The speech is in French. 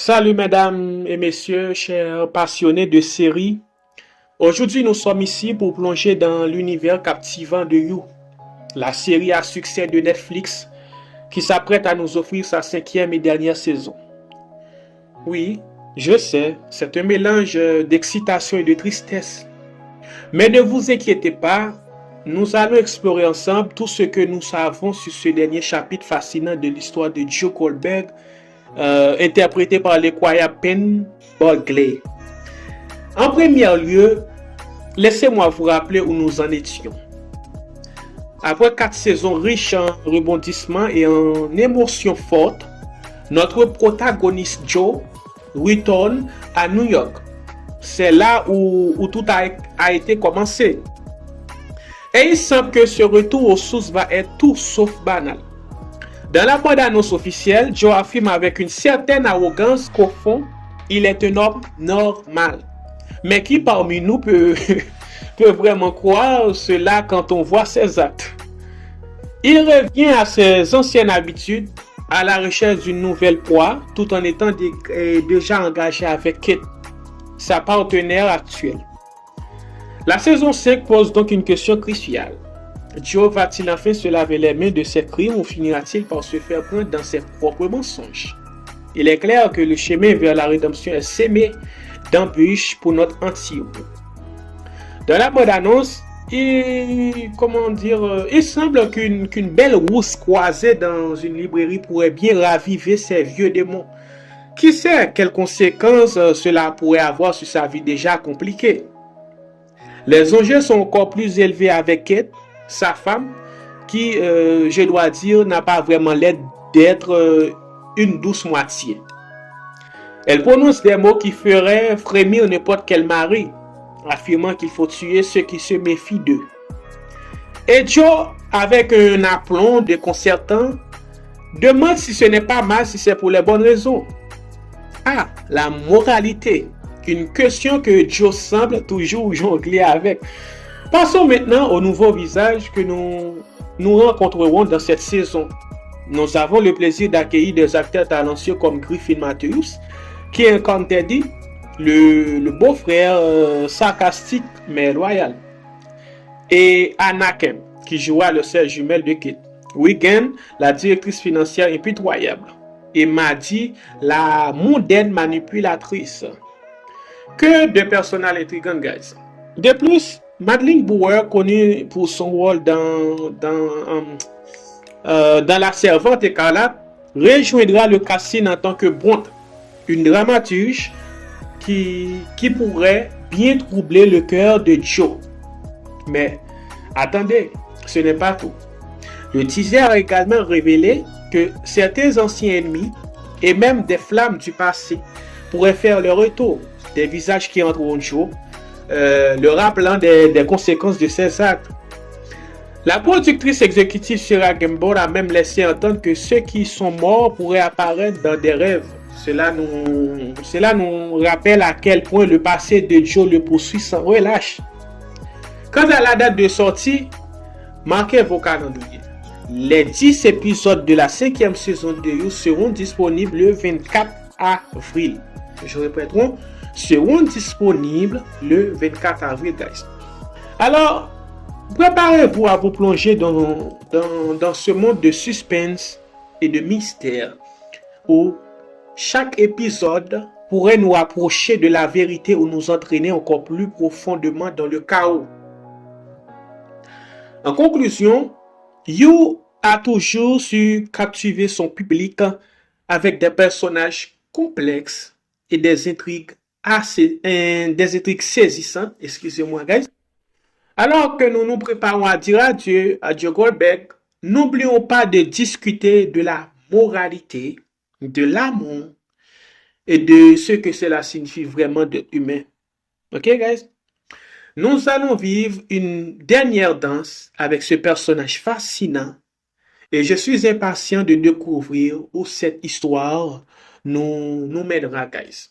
Salut mesdames et messieurs, chers passionnés de séries. Aujourd'hui, nous sommes ici pour plonger dans l'univers captivant de You, la série à succès de Netflix qui s'apprête à nous offrir sa 5e et dernière saison. Oui, je sais, c'est un mélange d'excitation et de tristesse. Mais ne vous inquiétez pas, nous allons explorer ensemble tout ce que nous savons sur ce dernier chapitre fascinant de l'histoire de Joe Goldberg, interprété par l'incroyable Penn Badgley. En premier lieu, laissez-moi vous rappeler où nous en étions. Après 4 saisons riches en rebondissements et en émotions fortes, notre protagoniste Joe retourne à New York. C'est là où tout a été commencé. Et il semble que ce retour aux sources va être tout sauf banal. Dans la bande-annonce officielle, Joe affirme avec une certaine arrogance qu'au fond, il est un homme normal. Mais qui parmi nous peut vraiment croire cela quand on voit ses actes? Il revient à ses anciennes habitudes, à la recherche d'une nouvelle proie, tout en étant déjà engagé avec Kate, sa partenaire actuelle. La saison 5 pose donc une question cruciale. Joe va-t-il enfin se laver les mains de ses crimes ou finira-t-il par se faire prendre dans ses propres mensonges? Il est clair que le chemin vers la rédemption est semé d'embûches pour notre anti-héros. Dans la bande-annonce, il semble qu'une belle rousse croisée dans une librairie pourrait bien raviver ses vieux démons. Qui sait quelles conséquences cela pourrait avoir sur sa vie déjà compliquée? Les enjeux sont encore plus élevés avec Kate, sa femme, qui, je dois dire, n'a pas vraiment l'air d'être une douce moitié. Elle prononce des mots qui feraient frémir n'importe quel mari, affirmant qu'il faut tuer ceux qui se méfient d'eux. Et Joe, avec un aplomb déconcertant, demande si ce n'est pas mal, si c'est pour les bonnes raisons. Ah, la moralité, une question que Joe semble toujours jongler avec. Passons maintenant au nouveau visage que nous rencontrerons dans cette saison. Nous avons le plaisir d'accueillir des acteurs talentueux comme Griffin Matthews, qui incarne Teddy, le beau-frère sarcastique mais loyal, et Anna Kem, qui jouera le sœur jumelle de Kate, Wigan, la directrice financière impitoyable, et Maddie, la mondaine manipulatrice. Que de personnages intrigants, guys. De plus, Madeleine Bauer, connue pour son rôle dans La Servante écarlate, rejoindra le casting en tant que Bronte, une dramaturge qui pourrait bien troubler le cœur de Joe. Mais attendez, ce n'est pas tout. Le teaser a également révélé que certains anciens ennemis et même des flammes du passé pourraient faire leur retour, des visages qui entreront en Joe, le rappelant des conséquences de ses actes. La productrice exécutive Sarah Gamble a même laissé entendre que ceux qui sont morts pourraient apparaître dans des rêves. Cela nous rappelle à quel point le passé de Joe le poursuit sans relâche. Quant à la date de sortie, marquez vos calendriers. Les 10 épisodes de la 5e saison de You seront disponibles le 24 avril. Je répète, seront disponibles le 24 avril, guys. Alors, préparez-vous à vous plonger dans ce monde de suspense et de mystère où chaque épisode pourrait nous approcher de la vérité ou nous entraîner encore plus profondément dans le chaos. En conclusion, You a toujours su captiver son public avec des personnages complexes et des intrigues saisissantes, excusez-moi, guys. Alors que nous nous préparons à dire adieu à Joe Goldberg, n'oublions pas de discuter de la moralité, de l'amour et de ce que cela signifie vraiment d'être humain. Ok, guys? Nous allons vivre une dernière danse avec ce personnage fascinant et je suis impatient de découvrir où cette histoire nous mènera, guys.